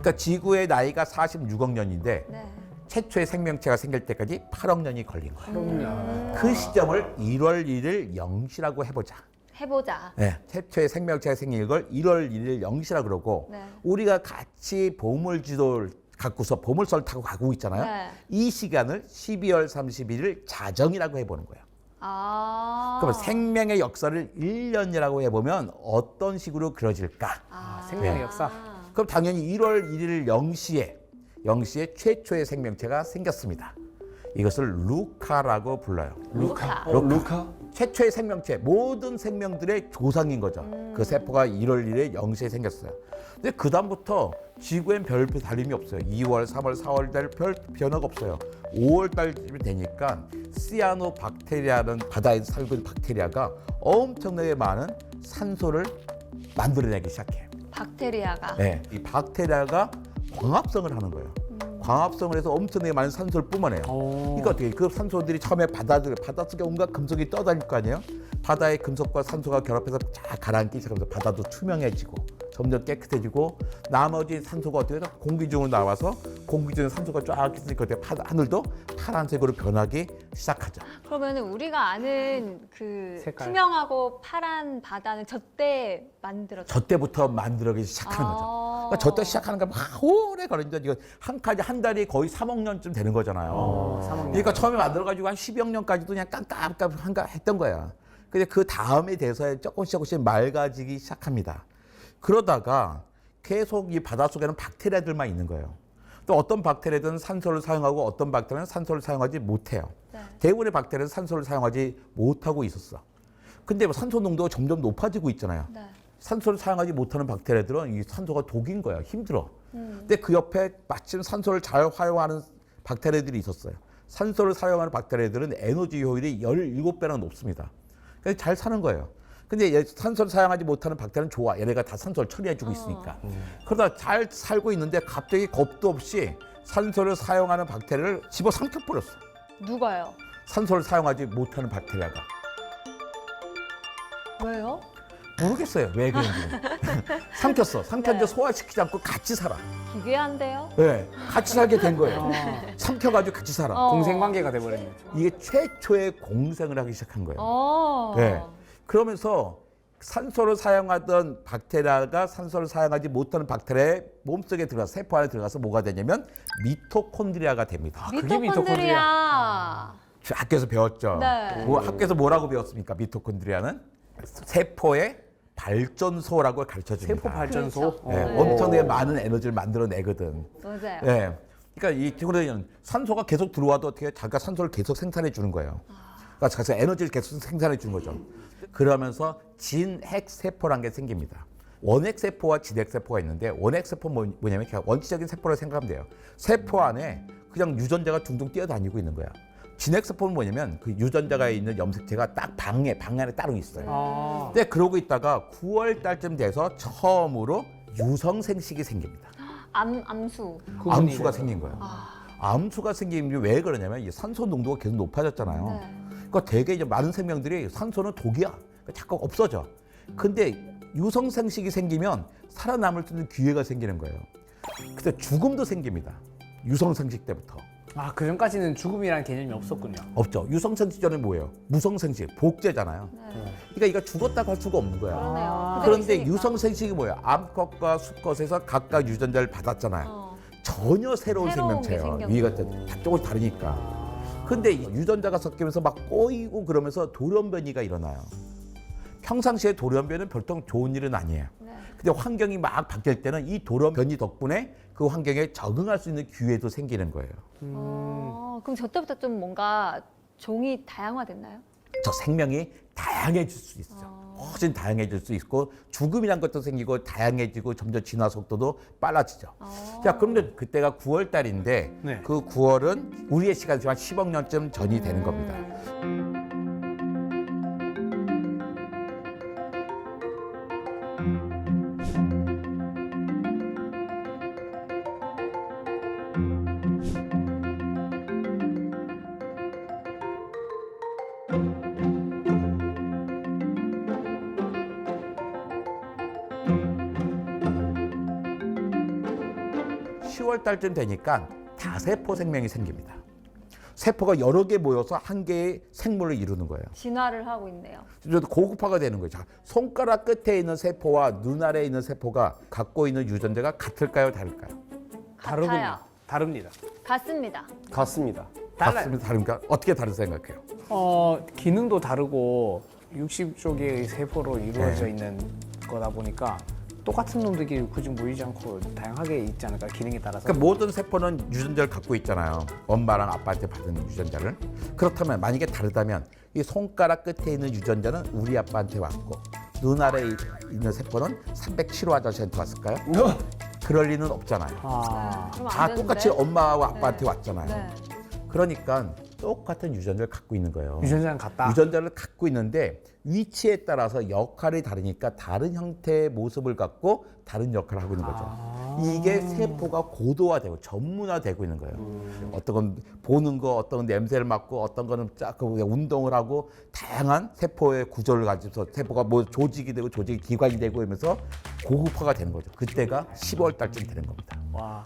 그러니까 지구의 나이가 46억 년인데 네. 최초의 생명체가 생길 때까지 8억 년이 걸린 거예요. 그럼요. 그 시점을 1월 1일 0시라고 해보자. 해보자. 네, 최초의 생명체가 생긴 걸 1월 1일 0시라 그러고 네. 우리가 같이 보물지도를 갖고서 보물선을 타고 가고 있잖아요. 네. 이 시간을 12월 31일 자정이라고 해보는 거예요. 아. 그럼 생명의 역사를 1년이라고 해보면 어떤 식으로 그려질까? 생명의 네. 역사. 그럼 당연히 1월 1일 0시에 최초의 생명체가 생겼습니다. 이것을 루카라고 불러요. 루카. 루카? 최초의 생명체, 모든 생명들의 조상인 거죠. 그 세포가 1월 1일에 0시에 생겼어요. 근데 그 다음부터 지구엔 별 다름이 없어요. 2월, 3월, 4월 달 별 변화가 없어요. 5월 달쯤이 되니까 시아노박테리아는 바다에 살고 있는 박테리아가 엄청나게 많은 산소를 만들어내기 시작해요. 박테리아가. 네, 이 박테리아가 광합성을 하는 거예요. 광합성을 해서 엄청나게 많은 산소를 뿜어내요. 그러니까 어떻게 그 산소들이 처음에 바닷속에 온갖 금속이 떠다닐 거 아니에요? 바다의 금속과 산소가 결합해서 쫙 가라앉기 시작하면서 바다도 투명해지고 점점 깨끗해지고 나머지 산소가 어떻게 해서 공기 중으로 나와서 공기 중에 산소가 쫙 있으니까 하늘도 파란색으로 변하기 시작하죠. 그러면 우리가 아는 그 색깔. 투명하고 파란 바다는 저때 만들었죠. 저 때부터 만들어지기 시작하는 거죠. 그러니까 저 때 시작하는 거 막 오래 걸리는데 이거 한 달이 거의 3억 년쯤 되는 거잖아요. 3억 년. 그러니까 처음에 만들어가지고 한 10여 년까지도 그냥 깜깜깜 했던 거야. 근데 그 다음에 돼서 조금씩 맑아지기 시작합니다. 그러다가 계속 이 바닷속에는 박테리아들만 있는 거예요. 또 어떤 박테리아들은 산소를 사용하고 어떤 박테리아는 산소를 사용하지 못해요. 네. 대부분의 박테리아는 산소를 사용하지 못하고 있었어. 근데 뭐 산소 농도가 점점 높아지고 있잖아요. 네. 산소를 사용하지 못하는 박테리아들은 이 산소가 독인 거야. 힘들어. 근데 그 옆에 마침 산소를 잘 활용하는 박테리아들이 있었어요. 산소를 사용하는 박테리아들은 에너지 효율이 17배나 높습니다. 그래서 잘 사는 거예요. 근데 산소를 사용하지 못하는 박테리아는 좋아. 얘네가 다 산소를 처리해주고 있으니까. 그러다 잘 살고 있는데 갑자기 겁도 없이 산소를 사용하는 박테리아를 집어삼켜버렸어. 누가요? 산소를 사용하지 못하는 박테리아가. 왜요? 모르겠어요. 왜 그런지. 삼켰어. 삼켰는데 네. 소화시키지 않고 같이 살아. 기괴한데요? 네, 같이 살게 된 거예요. 삼켜가지고 같이 살아. 공생 관계가 돼버렸네. 이게 최초의 공생을 하기 시작한 거예요. 어. 네. 그러면서 산소를 사용하던 박테리아가 산소를 사용하지 못하는 박테리아의 몸속에 들어가서 세포 안에 들어가서 뭐가 되냐면 미토콘드리아가 됩니다. 그게 미토콘드리아. 학교에서 배웠죠. 네. 학교에서 뭐라고 배웠습니까? 미토콘드리아는 세포의 발전소라고 가르쳐 줍니다. 세포 발전소. 그렇죠. 네, 네. 엄청나게 많은 에너지를 만들어내거든. 맞아요. 네. 그러니까 이 지구는 산소가 계속 들어와도 어떻게 자기가 산소를 계속 생산해 주는 거예요. 그러니까 자기가 에너지를 계속 생산해 주는 거죠. 그러면서 진핵 세포란 게 생깁니다. 원핵 세포와 진핵 세포가 있는데 원핵 세포는 뭐냐면 그냥 원시적인 세포를 생각하면 돼요. 세포 안에 그냥 유전자가 둥둥 뛰어다니고 있는 거야. 진핵 세포는 뭐냐면 그 유전자가 있는 염색체가 딱 방 안에 따로 있어요. 근데 그러고 있다가 9월 달쯤 돼서 처음으로 유성생식이 생깁니다. 암수. 암수가 생긴 거예요. 암수가 생긴 게 왜 그러냐면 이 산소 농도가 계속 높아졌잖아요. 네. 그러니까 되게 이제 많은 생명들이 산소는 독이야. 그러니까 자꾸 없어져. 근데 유성생식이 생기면 살아남을 수 있는 기회가 생기는 거예요. 그때 죽음도 생깁니다. 유성생식 때부터. 그 전까지는 죽음이라는 개념이 없었군요. 없죠. 유성생식 전에 뭐예요? 무성생식, 복제잖아요. 그러니까 이거 죽었다고 할 수가 없는 거야. 그러네요. 그런데 있으니까. 유성생식이 뭐예요? 암컷과 수컷에서 각각 유전자를 받았잖아요. 전혀 새로운 새로운 게 생명체예요. 생겼네. 위가 조금 다르니까. 근데 이 유전자가 섞이면서 막 꼬이고 그러면서 돌연변이가 일어나요. 평상시에 돌연변은 보통 좋은 일은 아니에요. 네. 근데 환경이 막 바뀔 때는 이 돌연변이 덕분에 그 환경에 적응할 수 있는 기회도 생기는 거예요. 그럼 저 때부터 좀 뭔가 종이 다양화됐나요? 저 생명이 다양해질 수 있어요. 훨씬 다양해질 수 있고 죽음이란 것도 생기고 다양해지고 점점 진화 속도도 빨라지죠. 자, 그런데 그때가 9월 달인데 네. 그 9월은 우리의 시간이지만 10억 년쯤 전이 되는 겁니다. 10월 달쯤 되니까 다세포 생명이 생깁니다. 세포가 여러 개 모여서 한 개의 생물을 이루는 거예요. 진화를 하고 있네요. 고급화가 되는 거죠. 자, 손가락 끝에 있는 세포와 눈 아래에 있는 세포가 갖고 있는 유전자가 같을까요, 다를까요? 같아요. 다릅니다. 같습니다. 같습니다. 달라요. 같습니다. 다릅니까? 어떻게 다른 생각해요? 기능도 다르고 60쪽의 세포로 이루어져 네. 있는 거다 보니까 똑같은 놈들끼리 굳이 모이지 않고 다양하게 있지 않을까, 기능에 따라서. 그러니까 모든 세포는 유전자를 갖고 있잖아요. 엄마랑 아빠한테 받은 유전자를. 그렇다면 만약에 다르다면 이 손가락 끝에 있는 유전자는 우리 아빠한테 왔고 눈 아래에 있는 세포는 307호 아저씨한테 왔을까요? 그럴 리는 없잖아요. 아, 그럼 안 다 되는데? 똑같이 엄마와 아빠한테 네. 왔잖아요. 네. 그러니까 똑같은 유전자를 갖고 있는 거예요. 유전자는 같다. 유전자를 갖고 있는데 위치에 따라서 역할이 다르니까 다른 형태의 모습을 갖고 다른 역할을 하고 있는 거죠. 이게 세포가 고도화되고 전문화되고 있는 거예요. 어떤 건 보는 거, 어떤 건 냄새를 맡고, 어떤 거는 운동을 하고 다양한 세포의 구조를 가지고서 세포가 뭐 조직이 되고 조직이 기관이 되고 이러면서 고급화가 되는 거죠. 그때가 10월 달쯤 되는 겁니다. 와.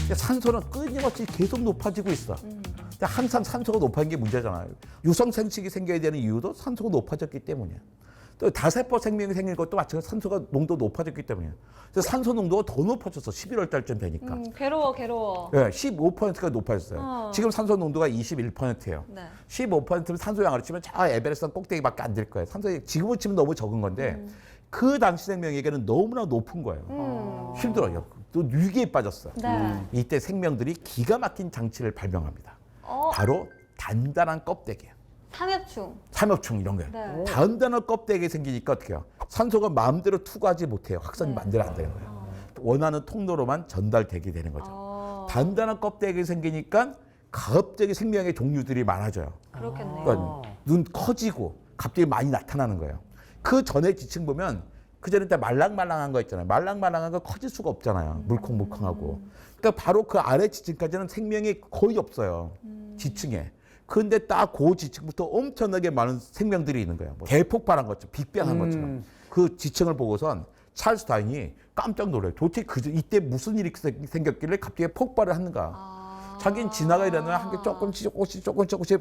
근데 산소는 끊임없이 계속 높아지고 있어. 근데 항상 산소가 높아진 게 문제잖아요. 유성 생식이 생겨야 되는 이유도 산소가 높아졌기 때문이야. 또 다세포 생명이 생긴 것도 마찬가지로 산소가 농도 높아졌기 때문이야. 그래서 산소 농도가 더 높아졌어. 11월 달쯤 되니까. 괴로워. 예, 15%가 높아졌어요. 어. 지금 산소 농도가 21%예요. 네. 15%는 산소 양으로 치면 저 에베레스트 꼭대기밖에 안 될 거예요. 산소 지금은 치면 너무 적은 건데 그 당시 생명에게는 너무나 높은 거예요. 힘들어요. 또 위기에 빠졌어. 네. 이때 생명들이 기가 막힌 장치를 발명합니다. 어, 바로 단단한 껍데기, 삼엽충. 삼엽충 이런 거예요. 네. 단단한 껍데기 생기니까 어떻게 해요? 산소가 마음대로 투과하지 못해요. 확산이 네. 마음대로 안 되는 거예요. 원하는 통로로만 전달되게 되는 거죠. 단단한 껍데기 생기니까 갑자기 생명의 종류들이 많아져요. 그렇겠네요. 그러니까 눈 커지고 갑자기 많이 나타나는 거예요. 그 전에 지층 보면 그 전에 다 말랑말랑한 거 있잖아요. 말랑말랑한 거 커질 수가 없잖아요. 물컹물컹하고. 그러니까 바로 그 아래 지층까지는 생명이 거의 없어요. 지층에. 근데 딱 그 지층부터 엄청나게 많은 생명들이 있는 거예요. 뭐 대폭발한 것처럼, 빅뱅한 것처럼. 그 지층을 보고선 찰스 다윈이 깜짝 놀라요. 도대체 이때 무슨 일이 생겼길래 갑자기 폭발을 하는가. 자기는 진화가 일어나면 한 개 조금씩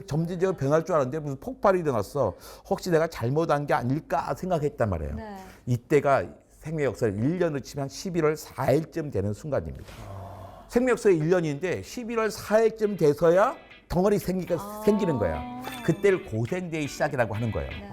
점진적으로 변할 줄 알았는데 무슨 폭발이 일어났어. 혹시 내가 잘못한 게 아닐까 생각했단 말이에요. 네. 이때가 생명 역사를 1년으로 치면 11월 4일쯤 되는 순간입니다. 생명 역사의 1년인데 11월 4일쯤 돼서야 덩어리 생기는 거야. 그때를 고생대의 시작이라고 하는 거예요. 네.